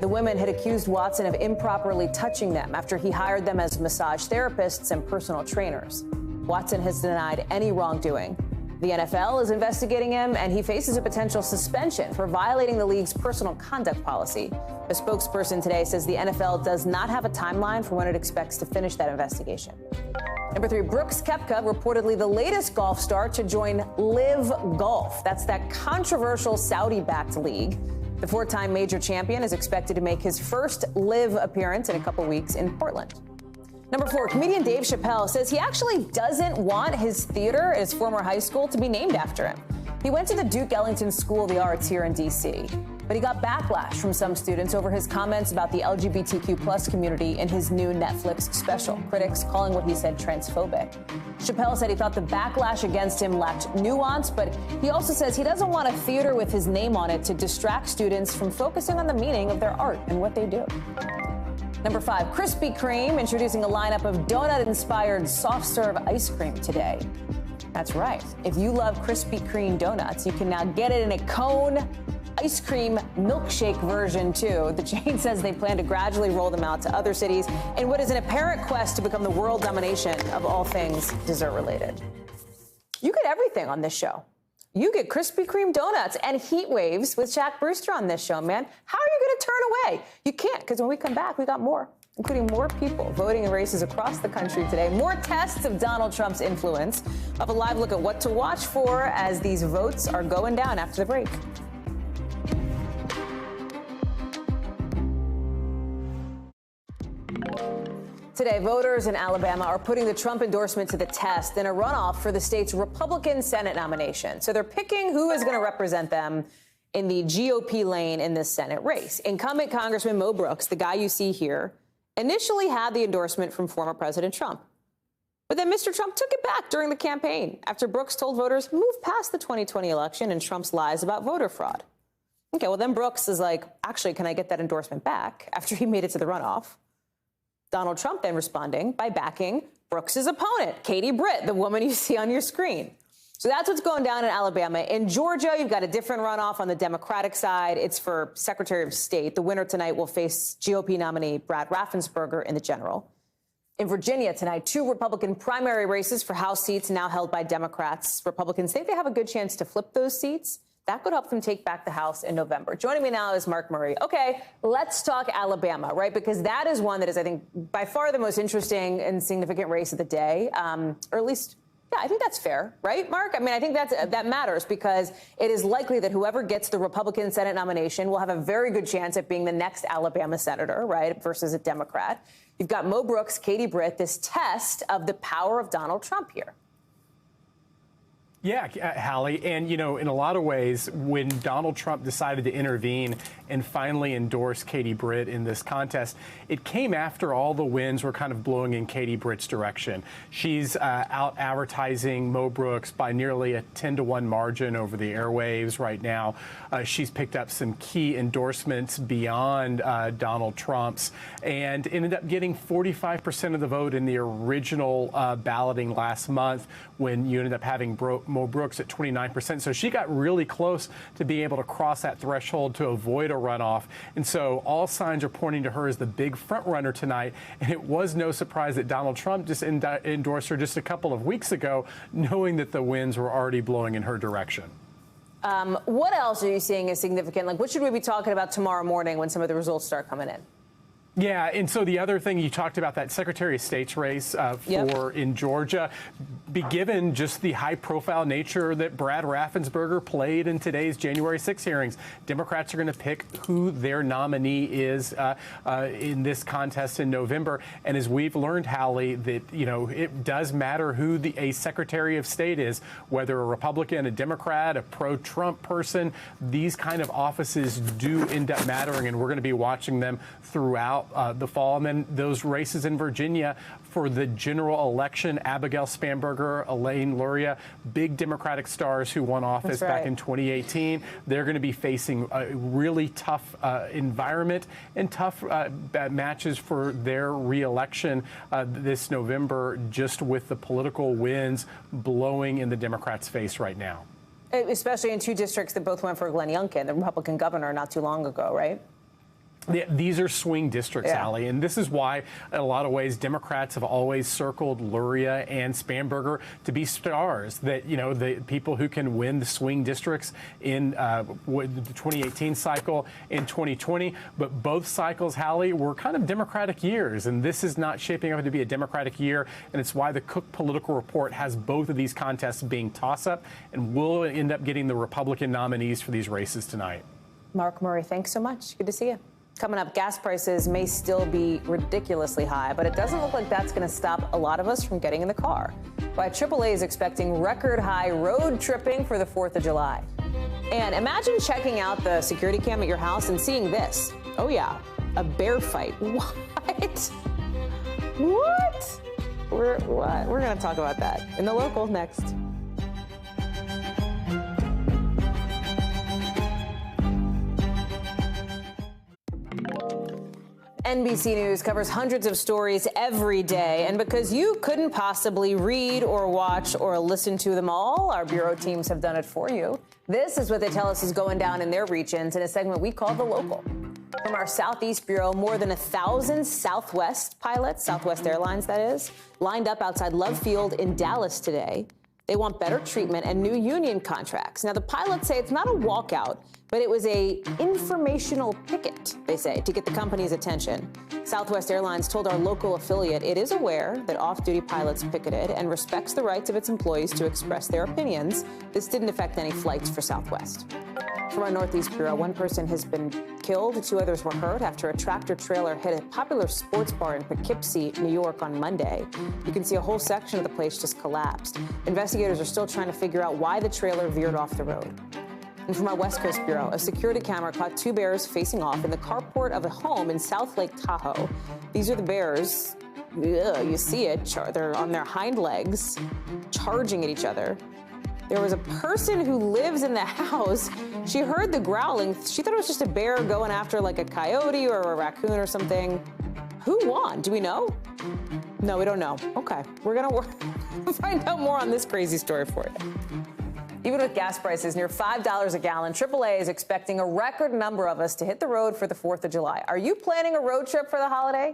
The women had accused Watson of improperly touching them after he hired them as massage therapists and personal trainers. Watson has denied any wrongdoing. The NFL is investigating him, and he faces a potential suspension for violating the league's personal conduct policy. A spokesperson today says the NFL does not have a timeline for when it expects to finish that investigation. Number 3, Brooks Koepka, reportedly the latest golf star to join Live Golf. That's that controversial Saudi-backed league. The 4-time major champion is expected to make his first Live appearance in a couple weeks in Portland. Number 4, comedian Dave Chappelle says he actually doesn't want his theater at his former high school to be named after him. He went to the Duke Ellington School of the Arts here in D.C., but he got backlash from some students over his comments about the LGBTQ+ community in his new Netflix special, critics calling what he said transphobic. Chappelle said he thought the backlash against him lacked nuance, but he also says he doesn't want a theater with his name on it to distract students from focusing on the meaning of their art and what they do. Number 5, Krispy Kreme introducing a lineup of donut-inspired soft-serve ice cream today. That's right. If you love Krispy Kreme donuts, you can now get it in a cone ice cream milkshake version, too. The chain says they plan to gradually roll them out to other cities in what is an apparent quest to become the world domination of all things dessert-related. You get everything on this show. You get Krispy Kreme donuts and heat waves with Shaq Brewster on this show, man. How are you going to turn away? You can't, because when we come back, we got more, including more people voting in races across the country today. More tests of Donald Trump's influence. We'll have a live look at what to watch for as these votes are going down after the break. Today, voters in Alabama are putting the Trump endorsement to the test in a runoff for the state's Republican Senate nomination. So they're picking who is going to represent them in the GOP lane in this Senate race. Incumbent Congressman Mo Brooks, the guy you see here, initially had the endorsement from former President Trump. But then Mr. Trump took it back during the campaign after Brooks told voters, move past the 2020 election and Trump's lies about voter fraud. Okay, well, then Brooks is like, actually, can I get that endorsement back after he made it to the runoff? Donald Trump then responding by backing Brooks's opponent, Katie Britt, the woman you see on your screen. So that's what's going down in Alabama. In Georgia, you've got a different runoff on the Democratic side. It's for Secretary of State. The winner tonight will face GOP nominee Brad Raffensperger in the general. In Virginia tonight, 2 Republican primary races for House seats now held by Democrats. Republicans think they have a good chance to flip those seats. That could help them take back the House in November. Joining me now is Mark Murray. Okay, let's talk Alabama, right? Because that is one that is, I think, by far the most interesting and significant race of the day, or at least, yeah, I think that's fair, right, Mark? I mean, I think that matters because it is likely that whoever gets the Republican Senate nomination will have a very good chance at being the next Alabama senator, right, versus a Democrat. You've got Mo Brooks, Katie Britt, this test of the power of Donald Trump here. Yeah, Hallie, and, you know, in a lot of ways, when Donald Trump decided to intervene and finally endorse Katie Britt in this contest, it came after all the winds were kind of blowing in Katie Britt's direction. She's out advertising Mo Brooks by nearly a 10-to-1 margin over the airwaves right now. She's picked up some key endorsements beyond Donald Trump's and ended up getting 45% of the vote in the original balloting last month when you ended up having Mo Brooks at 29%. So she got really close to being able to cross that threshold to avoid a runoff. And so all signs are pointing to her as the big front runner tonight. And it was no surprise that Donald Trump just endorsed her just a couple of weeks ago, knowing that the winds were already blowing in her direction. What else are you seeing as significant? Like, what should we be talking about tomorrow morning when some of the results start coming in? Yeah, and so the other thing you talked about, that Secretary of State's race in Georgia, be given just the high-profile nature that Brad Raffensperger played in today's January 6 hearings. Democrats are going to pick who their nominee is in this contest in November. And as we've learned, Hallie, that it does matter who a Secretary of State is, whether a Republican, a Democrat, a pro-Trump person. These kind of offices do end up mattering, and we're going to be watching them throughout the fall. And then those races in Virginia for the general election, Abigail Spanberger, Elaine Luria, big Democratic stars who won office back in 2018. They're going to be facing a really tough environment and tough matches for their re-election this November, just with the political winds blowing in the Democrats' face right now. Especially in two districts that both went for Glenn Youngkin, the Republican governor, not too long ago, right? These are swing districts, Hallie, and this is why, in a lot of ways, Democrats have always circled Luria and Spanberger to be stars, that, the people who can win the swing districts in the 2018 cycle, in 2020. But both cycles, Hallie, were kind of Democratic years, and this is not shaping up to be a Democratic year, and it's why the Cook Political Report has both of these contests being toss-up, and we'll end up getting the Republican nominees for these races tonight. Mark Murray, thanks so much. Good to see you. Coming up, gas prices may still be ridiculously high, but it doesn't look like that's going to stop a lot of us from getting in the car. Why AAA is expecting record high road tripping for the 4th of July. And imagine checking out the security cam at your house and seeing this. Oh yeah, a bear fight. What? What? We're going to talk about that in the local next. NBC News covers hundreds of stories every day, and because you couldn't possibly read or watch or listen to them all, our bureau teams have done it for you. This is what they tell us is going down in their regions in a segment we call The Local. From our Southeast Bureau, more than 1,000 Southwest pilots, Southwest Airlines that is, lined up outside Love Field in Dallas today. They want better treatment and new union contracts. Now, the pilots say it's not a walkout, but it was a informational picket, they say, to get the company's attention. Southwest Airlines told our local affiliate it is aware that off-duty pilots picketed and respects the rights of its employees to express their opinions. This didn't affect any flights for Southwest. From our Northeast Bureau, one person has been killed, 2 others were hurt after a tractor-trailer hit a popular sports bar in Poughkeepsie, New York on Monday. You can see a whole section of the place just collapsed. Investigators are still trying to figure out why the trailer veered off the road. And from our West Coast Bureau, a security camera caught 2 bears facing off in the carport of a home in South Lake Tahoe. These are the bears. Ugh, you see it. They're on their hind legs, charging at each other. There was a person who lives in the house. She heard the growling. She thought it was just a bear going after like a coyote or a raccoon or something. Who won? Do we know? No, we don't know. Okay, we're going to find out more on this crazy story for you. Even with gas prices near $5 a gallon, AAA is expecting a record number of us to hit the road for the 4th of July. Are you planning a road trip for the holiday?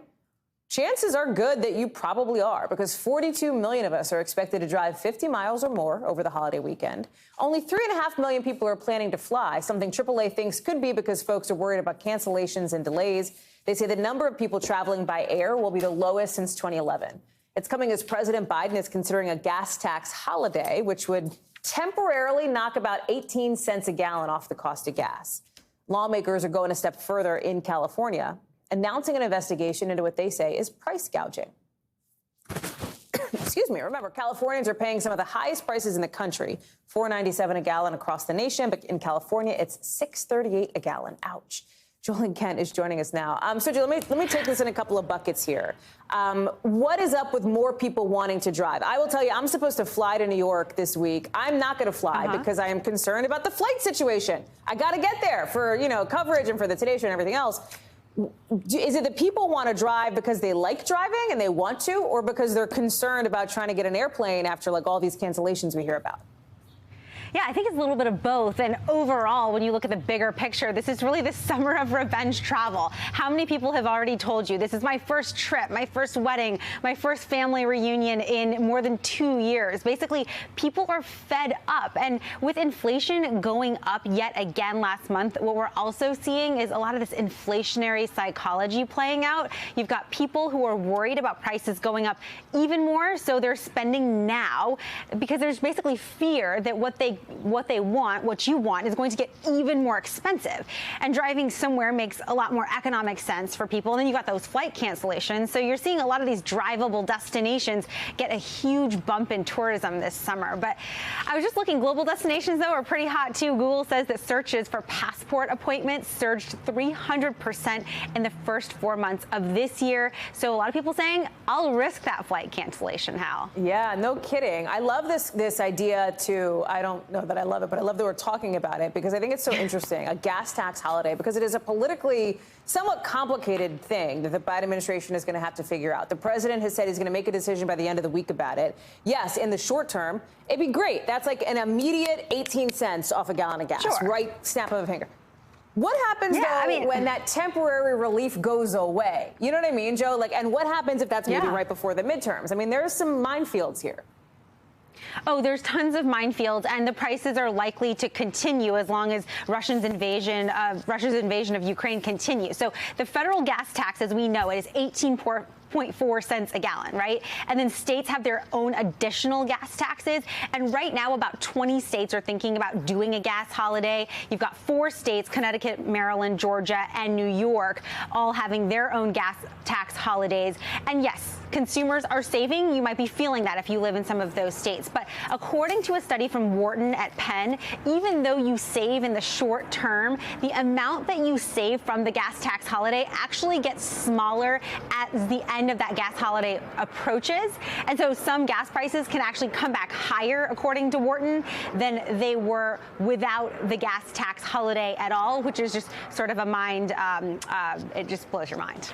Chances are good that you probably are, because 42 million of us are expected to drive 50 miles or more over the holiday weekend. Only 3.5 million people are planning to fly, something AAA thinks could be because folks are worried about cancellations and delays. They say the number of people traveling by air will be the lowest since 2011. It's coming as President Biden is considering a gas tax holiday, which would temporarily knock about 18 cents a gallon off the cost of gas. Lawmakers are going a step further in California, announcing an investigation into what they say is price gouging. Excuse me. Remember, Californians are paying some of the highest prices in the country, $4.97 a gallon across the nation, but in California, it's $6.38 a gallon. Ouch. Julian Kent is joining us now. So let me take this in a couple of buckets here. What is up with more people wanting to drive? I will tell you, I'm supposed to fly to New York this week. I'm not going to fly because I am concerned about the flight situation. I got to get there for, coverage and for the Today Show and everything else. Is it that people want to drive because they like driving and they want to, or because they're concerned about trying to get an airplane after like all these cancellations we hear about? Yeah, I think it's a little bit of both. And overall, when you look at the bigger picture, this is really the summer of revenge travel. How many people have already told you, this is my first trip, my first wedding, my first family reunion in more than 2 years? Basically, people are fed up. And with inflation going up yet again last month, what we're also seeing is a lot of this inflationary psychology playing out. You've got people who are worried about prices going up even more, so they're spending now because there's basically fear that what you want is going to get even more expensive. And driving somewhere makes a lot more economic sense for people. And then you got those flight cancellations. So you're seeing a lot of these drivable destinations get a huge bump in tourism this summer. But I was just looking, global destinations, though, are pretty hot, too. Google says that searches for passport appointments surged 300% in the first 4 months of this year. So a lot of people saying, I'll risk that flight cancellation, Hal. Yeah, no kidding. I love this idea, too. I don't know that I love it, but I love that we're talking about it because I think it's so interesting. A gas tax holiday, because it is a politically somewhat complicated thing that the Biden administration is going to have to figure out. The president has said he's going to make a decision by the end of the week about it. Yes, in the short term, it'd be great. That's like an immediate 18 cents off a gallon of gas, right? Snap of a finger. What happens, when that temporary relief goes away? You know what I mean, Joe? Like, and what happens if that's maybe right before the midterms? I mean, there's some minefields here. Oh, there's tons of minefields, and the prices are likely to continue as long as Russia's invasion of Ukraine continues. So the federal gas tax, as we know it, is 18.4 cents a gallon, right? And then states have their own additional gas taxes. And right now, about 20 states are thinking about doing a gas holiday. You've got 4 states, Connecticut, Maryland, Georgia, and New York, all having their own gas tax holidays. And yes, consumers are saving. You might be feeling that if you live in some of those states. But according to a study from Wharton at Penn, even though you save in the short term, the amount that you save from the gas tax holiday actually gets smaller as the end of that gas holiday approaches. And so some gas prices can actually come back higher, according to Wharton, than they were without the gas tax holiday at all, which is just sort of a mind, it just blows your mind.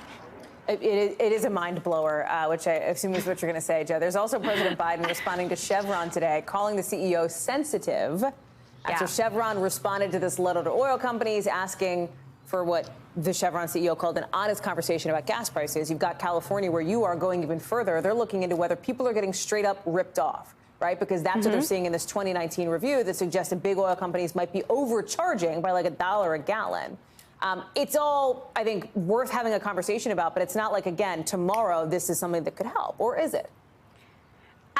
It is a mind blower, which I assume is what you're going to say, Joe. There's also President Biden responding to Chevron today, calling the CEO sensitive after Chevron responded to this letter to oil companies asking for what the Chevron CEO called an honest conversation about gas prices. You've got California, where you are going even further. They're looking into whether people are getting straight up ripped off, right? Because that's what they're seeing in this 2019 review that suggested big oil companies might be overcharging by like $1 a gallon. It's all, I think, worth having a conversation about, but it's not like, again, tomorrow this is something that could help, or is it?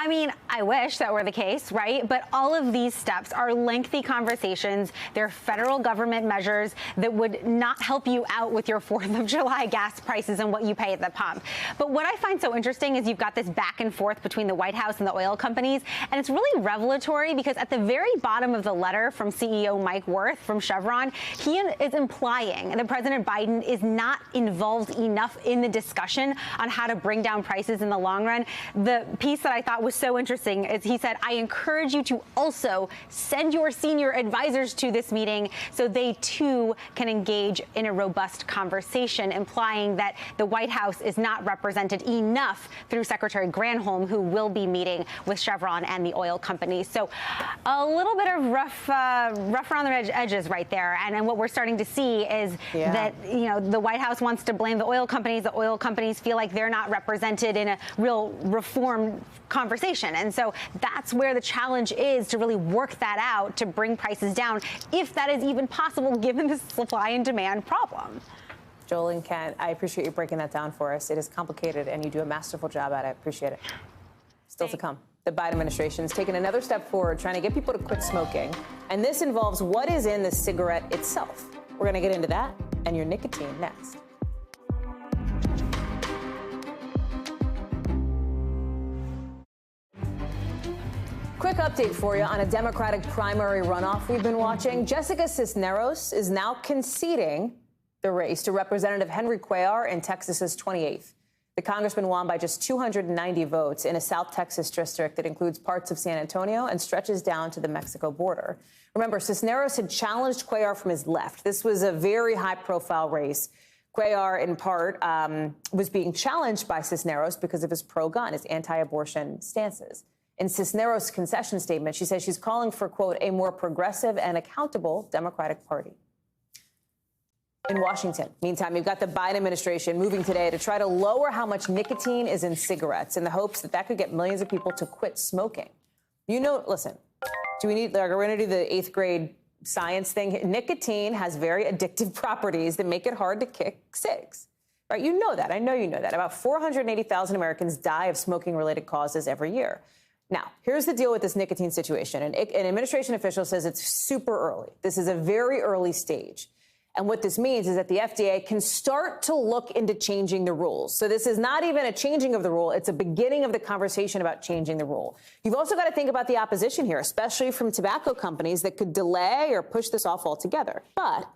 I mean, I wish that were the case, right? But all of these steps are lengthy conversations. They're federal government measures that would not help you out with your 4th of July gas prices and what you pay at the pump. But what I find so interesting is you've got this back and forth between the White House and the oil companies. And it's really revelatory because at the very bottom of the letter from CEO Mike Wirth from Chevron, he is implying that President Biden is not involved enough in the discussion on how to bring down prices in the long run. The piece that I thought was so interesting is he said, I encourage you to also send your senior advisors to this meeting so they too can engage in a robust conversation, implying that the White House is not represented enough through Secretary Granholm, who will be meeting with Chevron and the oil companies. So a little bit of rough around the edges right there. And what we're starting to see is that, you know, the White House wants to blame the oil companies. The oil companies feel like they're not represented in a real reform conversation. And so that's where the challenge is, to really work that out to bring prices down, if that is even possible, given the supply and demand problem. Joel and Ken, I appreciate you breaking that down for us. It is complicated, and you do a masterful job at it. Appreciate it. Still to come. The Biden administration is taking another step forward, trying to get people to quit smoking. And this involves what is in the cigarette itself. We're going to get into that and your nicotine next. Quick update for you on a Democratic primary runoff we've been watching. Jessica Cisneros is now conceding the race to Representative Henry Cuellar in Texas's 28th. The congressman won by just 290 votes in a South Texas district that includes parts of San Antonio and stretches down to the Mexico border. Remember, Cisneros had challenged Cuellar from his left. This was a very high-profile race. Cuellar, in part, was being challenged by Cisneros because of his pro-gun, his anti-abortion stances. In Cisneros' concession statement, she says she's calling for, quote, a more progressive and accountable Democratic Party. In Washington, meantime, you've got the Biden administration moving today to try to lower how much nicotine is in cigarettes in the hopes that that could get millions of people to quit smoking. You know, listen, we're going to do the 8th grade science thing. Nicotine has very addictive properties that make it hard to kick cigs. Right? You know that. I know you know that. About 480,000 Americans die of smoking-related causes every year. Now, here's the deal with this nicotine situation. An administration official says it's super early. This is a very early stage. And what this means is that the FDA can start to look into changing the rules. So this is not even a changing of the rule. It's a beginning of the conversation about changing the rule. You've also got to think about the opposition here, especially from tobacco companies that could delay or push this off altogether. But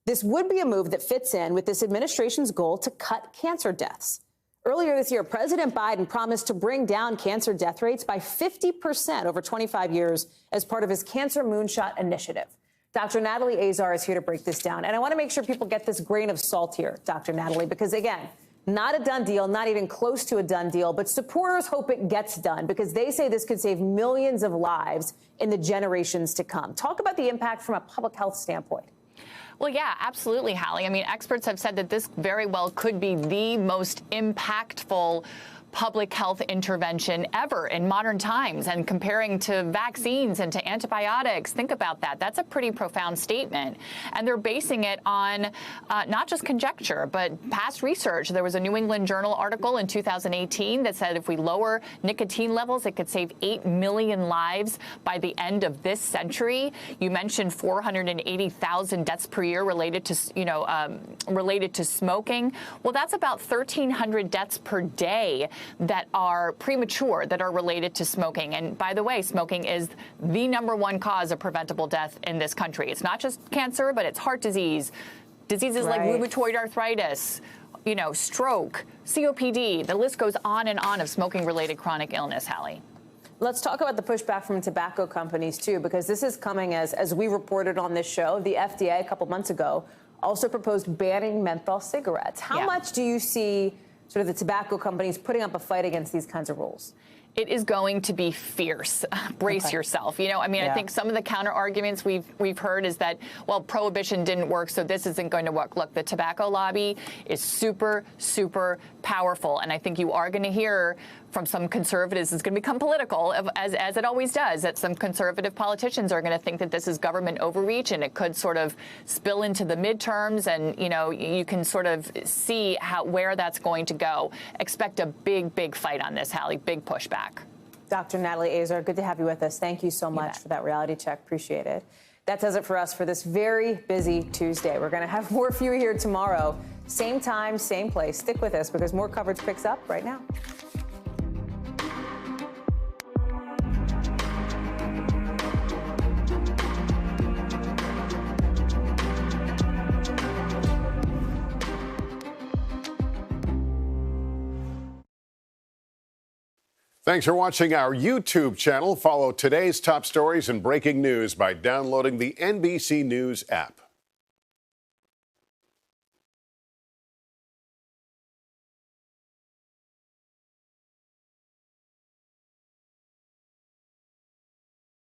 this would be a move that fits in with this administration's goal to cut cancer deaths. Earlier this year, President Biden promised to bring down cancer death rates by 50% over 25 years as part of his Cancer Moonshot initiative. Dr. Natalie Azar is here to break this down. And I want to make sure people get this grain of salt here, Dr. Natalie, because, again, not a done deal, not even close to a done deal, but supporters hope it gets done because they say this could save millions of lives in the generations to come. Talk about the impact from a public health standpoint. Well, yeah, absolutely, Hallie. I mean, experts have said that this very well could be the most impactful public health intervention ever in modern times. And comparing to vaccines and to antibiotics, think about that. That's a pretty profound statement. And they're basing it on not just conjecture, but past research. There was a New England Journal article in 2018 that said if we lower nicotine levels, it could save 8 million lives by the end of this century. You mentioned 480,000 deaths per year related to, related to smoking. Well, that's about 1,300 deaths per day that are premature, that are related to smoking. And by the way, smoking is the #1 cause of preventable death in this country. It's not just cancer, but it's heart disease, diseases like rheumatoid arthritis, stroke, COPD. The list goes on and on of smoking-related chronic illness, Hallie. Let's talk about the pushback from tobacco companies, too, because this is coming as we reported on this show. The FDA a couple months ago also proposed banning menthol cigarettes. How much do you see sort of the tobacco companies putting up a fight against these kinds of rules? It is going to be fierce. Brace yourself. I think some of the counter arguments we've heard is that, well, prohibition didn't work, so this isn't going to work. Look, the tobacco lobby is super, super powerful, and I think you are going to hear from some conservatives. It's going to become political, as it always does, that some conservative politicians are going to think that this is government overreach, and it could sort of spill into the midterms, and, you can sort of see where that's going to go. Expect a big, big fight on this, Hallie, big pushback. Dr. Natalie Azar, good to have you with us. Thank you so much for that reality check. Appreciate it. That does it for us for this very busy Tuesday. We're going to have more for you here tomorrow. Same time, same place. Stick with us because more coverage picks up right now. Thanks for watching our YouTube channel. Follow today's top stories and breaking news by downloading the NBC News app.